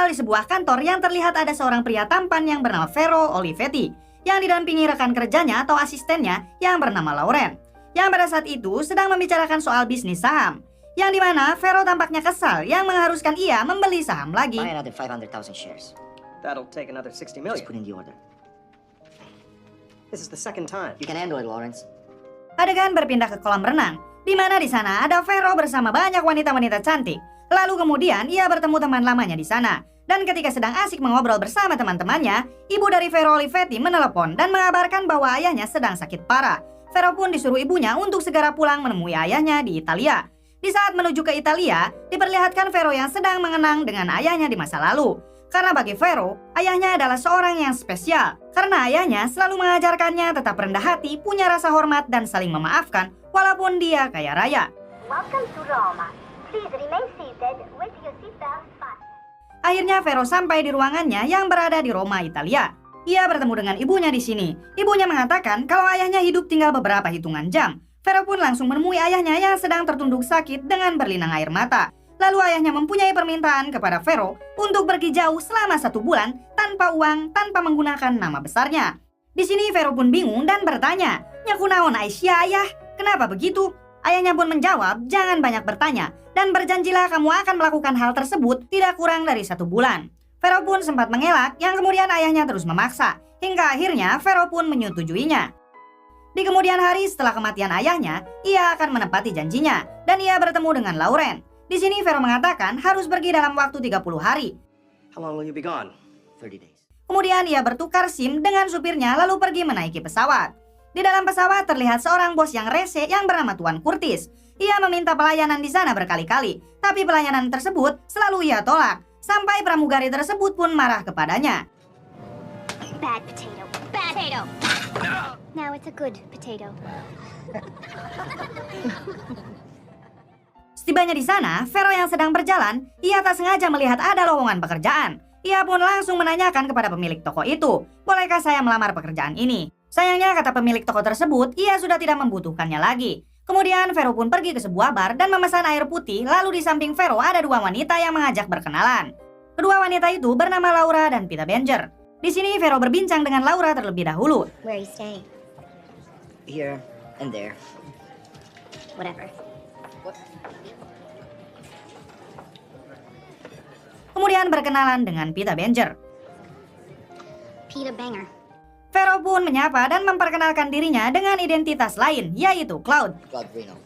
tinggal di sebuah kantor yang terlihat ada seorang pria tampan yang bernama Vero Olivetti yang didampingi rekan kerjanya atau asistennya yang bernama Lauren, yang pada saat itu sedang membicarakan soal bisnis saham, yang dimana Vero tampaknya kesal yang mengharuskan ia membeli saham lagi. Buy another 500,000 shares. That'll take another 60 Just million. put in the order. This is the second time. You can handle it, Lawrence. Adegan berpindah ke kolam renang, di mana di sana ada Vero bersama banyak wanita-wanita cantik. Lalu kemudian ia bertemu teman lamanya di sana. Dan ketika sedang asik mengobrol bersama teman-temannya, ibu dari Vero Olivetti menelepon dan mengabarkan bahwa ayahnya sedang sakit parah. Vero pun disuruh ibunya untuk segera pulang menemui ayahnya di Italia. Di saat menuju ke Italia, diperlihatkan Vero yang sedang mengenang dengan ayahnya di masa lalu. Karena bagi Vero, ayahnya adalah seorang yang spesial. Karena ayahnya selalu mengajarkannya tetap rendah hati, punya rasa hormat, dan saling memaafkan walaupun dia kaya raya. Welcome to Roma. Please remain seated with your seatbelt fastened. Akhirnya Vero sampai di ruangannya yang berada di Roma, Italia. Ia bertemu dengan ibunya di sini. Ibunya mengatakan kalau ayahnya hidup tinggal beberapa hitungan jam. Vero pun langsung menemui ayahnya yang sedang tertunduk sakit dengan berlinang air mata. Lalu ayahnya mempunyai permintaan kepada Vero untuk pergi jauh selama 1 bulan tanpa uang, tanpa menggunakan nama besarnya. Di sini Vero pun bingung dan bertanya, "Nyaku naon Aisyah ayah? Kenapa begitu?" Ayahnya pun menjawab, "Jangan banyak bertanya, dan berjanjilah kamu akan melakukan hal tersebut tidak kurang dari 1 bulan." Vero pun sempat mengelak, yang kemudian ayahnya terus memaksa. Hingga akhirnya Vero pun menyetujuinya. Di kemudian hari setelah kematian ayahnya, ia akan menepati janjinya, dan ia bertemu dengan Lauren. Di sini Vero mengatakan harus pergi dalam waktu 30 hari. How long will you be gone? 30 days. Kemudian ia bertukar SIM dengan supirnya lalu pergi menaiki pesawat. Di dalam pesawat terlihat seorang bos yang rese yang bernama Tuan Curtis. Ia meminta pelayanan di sana berkali-kali, tapi pelayanan tersebut selalu ia tolak. Sampai pramugari tersebut pun marah kepadanya. Bad potato. Bad potato. Now it's a good potato. Setibanya di sana, Vero yang sedang berjalan, ia tak sengaja melihat ada lowongan pekerjaan. Ia pun langsung menanyakan kepada pemilik toko itu, "Bolehkah saya melamar pekerjaan ini?" Sayangnya kata pemilik toko tersebut, ia sudah tidak membutuhkannya lagi. Kemudian Vero pun pergi ke sebuah bar dan memesan air putih, lalu di samping Vero ada 2 wanita yang mengajak berkenalan. Kedua wanita itu bernama Laura dan Pita Benger. Di sini Vero berbincang dengan Laura terlebih dahulu. Where are you staying? Here and there. Whatever. Kemudian berkenalan dengan Pita Benger. Peter Banger. Vero pun menyapa dan memperkenalkan dirinya dengan identitas lain, yaitu Cloud. Claude Reno.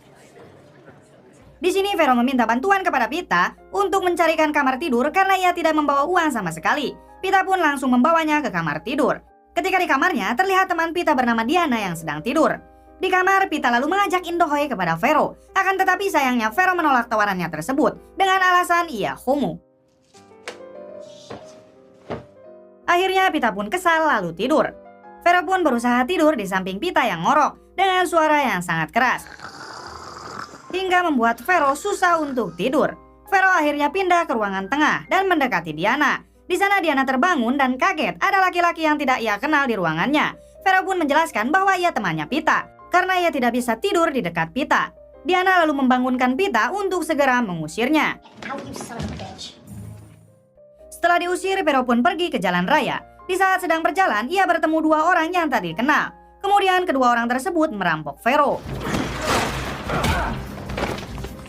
Di sini Vero meminta bantuan kepada Pita untuk mencarikan kamar tidur karena ia tidak membawa uang sama sekali. Pita pun langsung membawanya ke kamar tidur. Ketika di kamarnya, terlihat teman Pita bernama Diana yang sedang tidur. Di kamar, Pita lalu mengajak Indohoy kepada Vero. Akan tetapi sayangnya Vero menolak tawarannya tersebut dengan alasan ia homo. Akhirnya Pita pun kesal lalu tidur. Vero pun berusaha tidur di samping Pita yang ngorok dengan suara yang sangat keras, hingga membuat Vero susah untuk tidur. Vero akhirnya pindah ke ruangan tengah dan mendekati Diana. Di sana Diana terbangun dan kaget ada laki-laki yang tidak ia kenal di ruangannya. Vero pun menjelaskan bahwa ia temannya Pita, karena ia tidak bisa tidur di dekat Pita. Diana lalu membangunkan Pita untuk segera mengusirnya. Out, you son of a bitch. Setelah diusir, Vero pun pergi ke jalan raya. Di saat sedang berjalan, ia bertemu 2 orang yang tadi kenal. Kemudian kedua orang tersebut merampok Vero.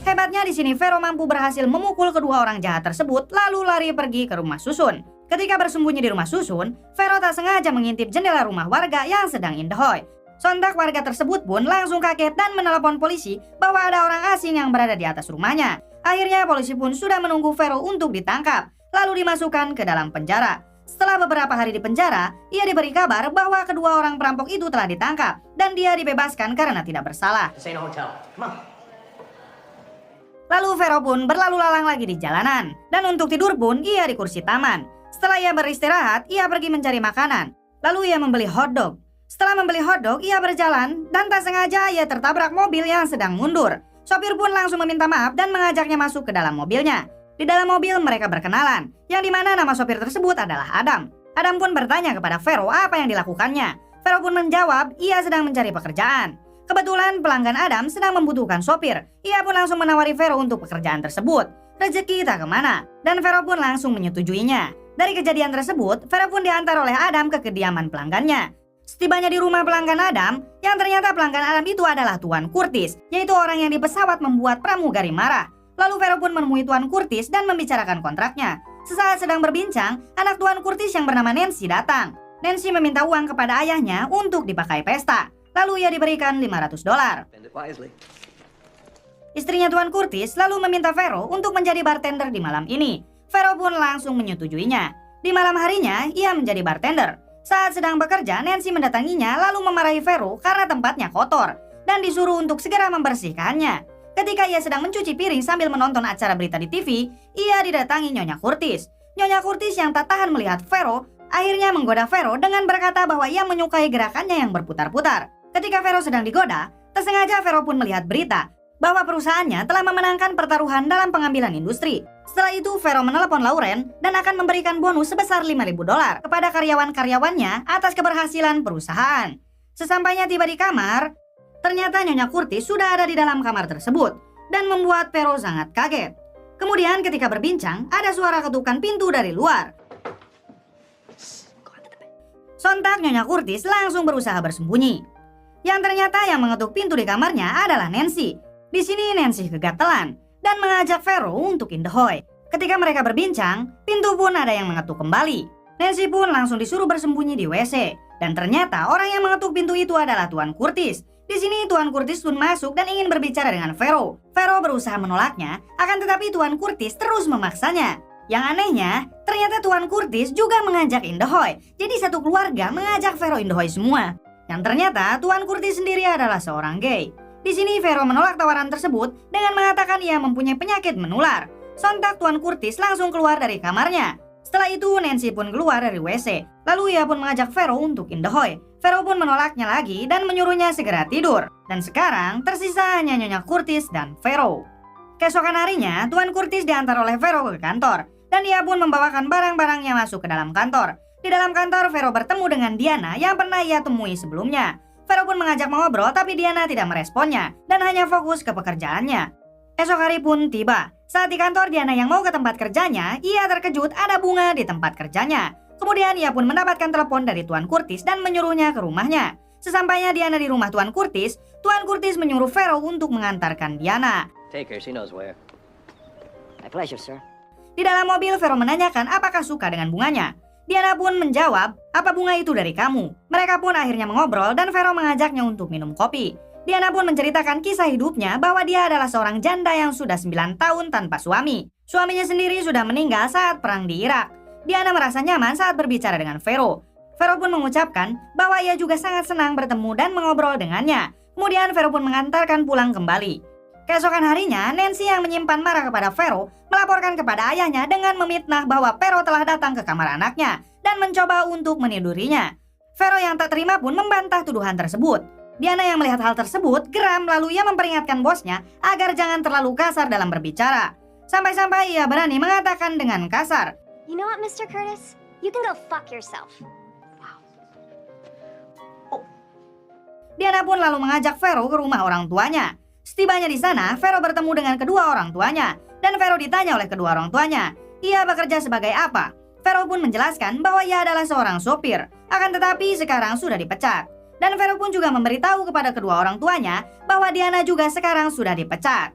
Hebatnya di sini Vero mampu berhasil memukul kedua orang jahat tersebut lalu lari pergi ke rumah susun. Ketika bersembunyi di rumah susun, Vero tak sengaja mengintip jendela rumah warga yang sedang indahoy. Sontak warga tersebut pun langsung kaget dan menelepon polisi bahwa ada orang asing yang berada di atas rumahnya. Akhirnya polisi pun sudah menunggu Vero untuk ditangkap, lalu dimasukkan ke dalam penjara. Setelah beberapa hari di penjara, ia diberi kabar bahwa kedua orang perampok itu telah ditangkap dan dia dibebaskan karena tidak bersalah. This ain't a hotel. Come on. Lalu Vero pun berlalu lalang lagi di jalanan, dan untuk tidur pun ia di kursi taman. Setelah ia beristirahat, ia pergi mencari makanan. Lalu ia membeli hotdog. Setelah membeli hotdog, ia berjalan dan tak sengaja ia tertabrak mobil yang sedang mundur. Sopir pun langsung meminta maaf dan mengajaknya masuk ke dalam mobilnya. Di dalam mobil mereka berkenalan, yang dimana nama sopir tersebut adalah Adam. Adam pun bertanya kepada Vero apa yang dilakukannya. Vero pun menjawab ia sedang mencari pekerjaan. Kebetulan pelanggan Adam sedang membutuhkan sopir. Ia pun langsung menawari Vero untuk pekerjaan tersebut. rezeki tak kemana, dan Vero pun langsung menyetujuinya. Dari kejadian tersebut, Vero pun diantar oleh Adam ke kediaman pelanggannya. Setibanya di rumah pelanggan Adam, yang ternyata pelanggan Adam itu adalah Tuan Curtis, yaitu orang yang di pesawat membuat pramugari marah. Lalu Vero pun menemui Tuan Curtis dan membicarakan kontraknya. Sesaat sedang berbincang, anak Tuan Curtis yang bernama Nancy datang. Nancy meminta uang kepada ayahnya untuk dipakai pesta. Lalu ia diberikan $500. Spend it wisely. Istrinya Tuan Curtis lalu meminta Vero untuk menjadi bartender di malam ini. Vero pun langsung menyetujuinya. Di malam harinya, ia menjadi bartender. Saat sedang bekerja, Nancy mendatanginya lalu memarahi Vero karena tempatnya kotor dan disuruh untuk segera membersihkannya. Ketika ia sedang mencuci piring sambil menonton acara berita di TV, ia didatangi Nyonya Curtis. Nyonya Curtis yang tak tahan melihat Vero, akhirnya menggoda Vero dengan berkata bahwa ia menyukai gerakannya yang berputar-putar. Ketika Vero sedang digoda, tersengaja Vero pun melihat berita bahwa perusahaannya telah memenangkan pertaruhan dalam pengambilan industri. Setelah itu, Vero menelepon Lauren dan akan memberikan bonus sebesar $5.000 kepada karyawan-karyawannya atas keberhasilan perusahaan. Sesampainya tiba di kamar, ternyata Nyonya Curtis sudah ada di dalam kamar tersebut dan membuat Vero sangat kaget. Kemudian ketika berbincang, ada suara ketukan pintu dari luar. Sontak Nyonya Curtis langsung berusaha bersembunyi. Yang ternyata yang mengetuk pintu di kamarnya adalah Nancy. Di sini Nancy kegatelan dan mengajak Vero untuk indahoy. Ketika mereka berbincang, pintu pun ada yang mengetuk kembali. Nancy pun langsung disuruh bersembunyi di WC. Dan ternyata orang yang mengetuk pintu itu adalah Tuan Curtis. Di sini Tuan Curtis pun masuk dan ingin berbicara dengan Vero. Vero berusaha menolaknya, akan tetapi Tuan Curtis terus memaksanya. Yang anehnya, ternyata Tuan Curtis juga mengajak indahoy. Jadi satu keluarga mengajak Vero indahoy semua. Yang ternyata Tuan Curtis sendiri adalah seorang gay. Di sini Vero menolak tawaran tersebut dengan mengatakan ia mempunyai penyakit menular. Sontak Tuan Curtis langsung keluar dari kamarnya. Setelah itu Nancy pun keluar dari WC. Lalu ia pun mengajak Vero untuk indahoy. Vero pun menolaknya lagi dan menyuruhnya segera tidur. Dan sekarang tersisa hanya Nyonya Curtis dan Vero. Keesokan harinya Tuan Curtis diantar oleh Vero ke kantor. Dan ia pun membawakan barang-barangnya masuk ke dalam kantor. Di dalam kantor, Vero bertemu dengan Diana yang pernah ia temui sebelumnya. Vero pun mengajak mengobrol, tapi Diana tidak meresponnya dan hanya fokus ke pekerjaannya. Esok hari pun tiba. Saat di kantor Diana yang mau ke tempat kerjanya, ia terkejut ada bunga di tempat kerjanya. Kemudian ia pun mendapatkan telepon dari Tuan Curtis dan menyuruhnya ke rumahnya. Sesampainya Diana di rumah Tuan Curtis menyuruh Vero untuk mengantarkan Diana. Take her, she knows where. My pleasure, sir. Di dalam mobil, Vero menanyakan apakah suka dengan bunganya. Diana pun menjawab, apa bunga itu dari kamu? Mereka pun akhirnya mengobrol dan Vero mengajaknya untuk minum kopi. Diana pun menceritakan kisah hidupnya bahwa dia adalah seorang janda yang sudah 9 tahun tanpa suami. Suaminya sendiri sudah meninggal saat perang di Irak. Diana merasa nyaman saat berbicara dengan Vero. Vero pun mengucapkan bahwa ia juga sangat senang bertemu dan mengobrol dengannya. Kemudian Vero pun mengantarkan pulang kembali. Keesokan harinya, Nancy yang menyimpan marah kepada Vero melaporkan kepada ayahnya dengan memitnah bahwa Vero telah datang ke kamar anaknya dan mencoba untuk menidurinya. Vero yang tak terima pun membantah tuduhan tersebut. Diana yang melihat hal tersebut geram lalu ia memperingatkan bosnya agar jangan terlalu kasar dalam berbicara. Sampai-sampai ia berani mengatakan dengan kasar, You know what, Mr. Curtis? You can go fuck yourself. Diana pun lalu mengajak Vero ke rumah orang tuanya. Setibanya di sana, Vero bertemu dengan kedua orang tuanya. Dan Vero ditanya oleh kedua orang tuanya, ia bekerja sebagai apa? Vero pun menjelaskan bahwa ia adalah seorang sopir, akan tetapi sekarang sudah dipecat. Dan Vero pun juga memberitahu kepada kedua orang tuanya bahwa Diana juga sekarang sudah dipecat.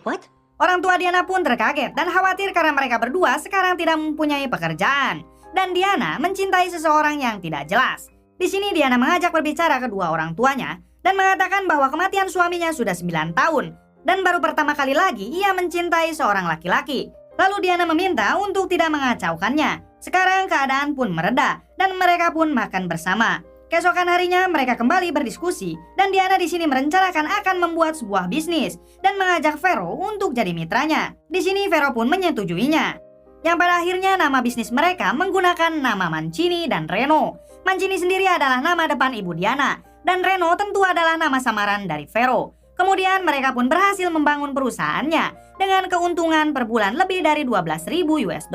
What? Orang tua Diana pun terkaget dan khawatir karena mereka berdua sekarang tidak mempunyai pekerjaan. Dan Diana mencintai seseorang yang tidak jelas. Di sini Diana mengajak berbicara kedua orang tuanya dan mengatakan bahwa kematian suaminya sudah 9 tahun dan baru pertama kali lagi ia mencintai seorang laki-laki. Lalu Diana meminta untuk tidak mengacaukannya. Sekarang keadaan pun mereda dan mereka pun makan bersama. Keesokan harinya mereka kembali berdiskusi dan Diana di sini merencanakan akan membuat sebuah bisnis dan mengajak Vero untuk jadi mitranya. Di sini Vero pun menyetujuinya. Yang pada akhirnya nama bisnis mereka menggunakan nama Mancini dan Reno. Mancini sendiri adalah nama depan ibu Diana dan Reno tentu adalah nama samaran dari Vero. Kemudian mereka pun berhasil membangun perusahaannya dengan keuntungan per bulan lebih dari $12.000.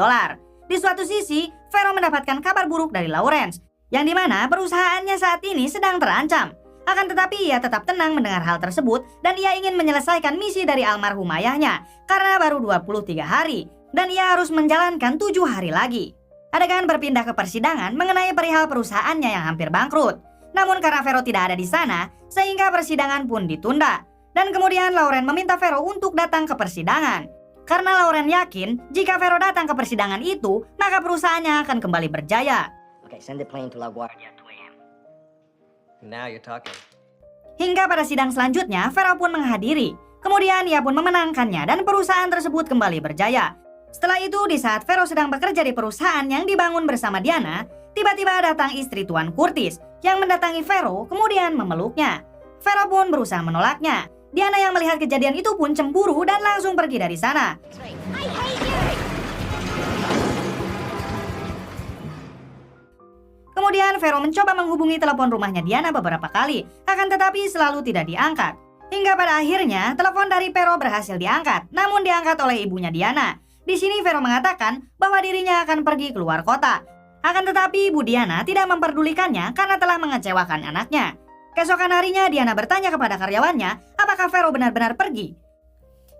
Di suatu sisi, Vero mendapatkan kabar buruk dari Lawrence, yang dimana perusahaannya saat ini sedang terancam. Akan tetapi ia tetap tenang mendengar hal tersebut dan ia ingin menyelesaikan misi dari almarhum ayahnya karena baru 23 hari dan ia harus menjalankan 7 hari lagi. Adegan berpindah ke persidangan mengenai perihal perusahaannya yang hampir bangkrut. Namun karena Vero tidak ada di sana, sehingga persidangan pun ditunda. Dan kemudian Lauren meminta Vero untuk datang ke persidangan. Karena Lauren yakin jika Vero datang ke persidangan itu, maka perusahaannya akan kembali berjaya. Okay, send the plane to LaGuardia at 2 a.m. Now you're talking. Hingga pada sidang selanjutnya, Vero pun menghadiri. Kemudian ia pun memenangkannya dan perusahaan tersebut kembali berjaya. Setelah itu, di saat Vero sedang bekerja di perusahaan yang dibangun bersama Diana, tiba-tiba datang istri Tuan Curtis yang mendatangi Vero kemudian memeluknya. Vero pun berusaha menolaknya. Diana yang melihat kejadian itu pun cemburu dan langsung pergi dari sana. I hate you! Kemudian Vero mencoba menghubungi telepon rumahnya Diana beberapa kali, akan tetapi selalu tidak diangkat. Hingga pada akhirnya, telepon dari Vero berhasil diangkat, namun diangkat oleh ibunya Diana. Di sini Vero mengatakan bahwa dirinya akan pergi keluar kota. Akan tetapi ibu Diana tidak memperdulikannya karena telah mengecewakan anaknya. Keesokan harinya Diana bertanya kepada karyawannya apakah Vero benar-benar pergi.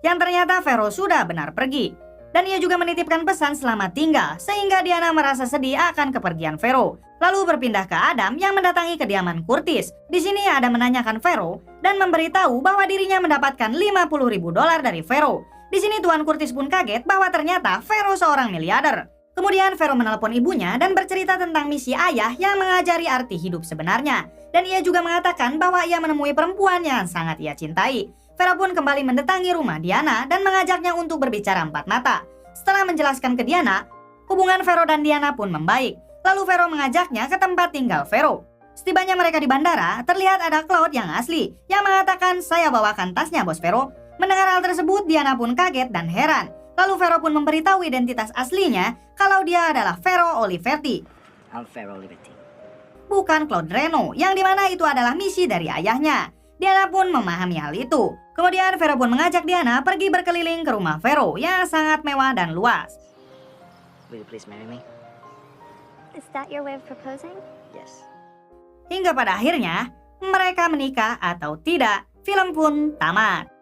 Yang ternyata Vero sudah benar pergi. Dan ia juga menitipkan pesan selamat tinggal sehingga Diana merasa sedih akan kepergian Vero. Lalu berpindah ke Adam yang mendatangi kediaman Curtis. Di sini Adam menanyakan Vero dan memberitahu bahwa dirinya mendapatkan $50.000 dari Vero. Di sini Tuan Curtis pun kaget bahwa ternyata Vero seorang miliarder. Kemudian Vero menelpon ibunya dan bercerita tentang misi ayah yang mengajari arti hidup sebenarnya. Dan ia juga mengatakan bahwa ia menemui perempuan yang sangat ia cintai. Vero pun kembali mendatangi rumah Diana dan mengajaknya untuk berbicara empat mata. Setelah menjelaskan ke Diana, hubungan Vero dan Diana pun membaik. Lalu Vero mengajaknya ke tempat tinggal Vero. Setibanya mereka di bandara, terlihat ada Claude yang asli yang mengatakan, "Saya bawakan tasnya, Bos Vero." Mendengar hal tersebut, Diana pun kaget dan heran. Lalu Vero pun memberitahu identitas aslinya kalau dia adalah Vero Oliverti. I'm Vero Liberty. Bukan Claude Reno, yang dimana itu adalah misi dari ayahnya. Diana pun memahami hal itu. Kemudian Vero pun mengajak Diana pergi berkeliling ke rumah Vero yang sangat mewah dan luas. Will you please marry me? Is that your way of proposing? Yes. Hingga pada akhirnya, mereka menikah atau tidak, film pun tamat.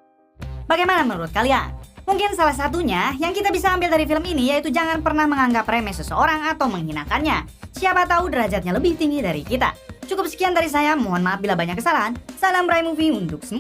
Bagaimana menurut kalian? Mungkin salah satunya yang kita bisa ambil dari film ini yaitu jangan pernah menganggap remeh seseorang atau menghinakannya. Siapa tahu derajatnya lebih tinggi dari kita. Cukup sekian dari saya, mohon maaf bila banyak kesalahan. Salam Bray Movie untuk semua.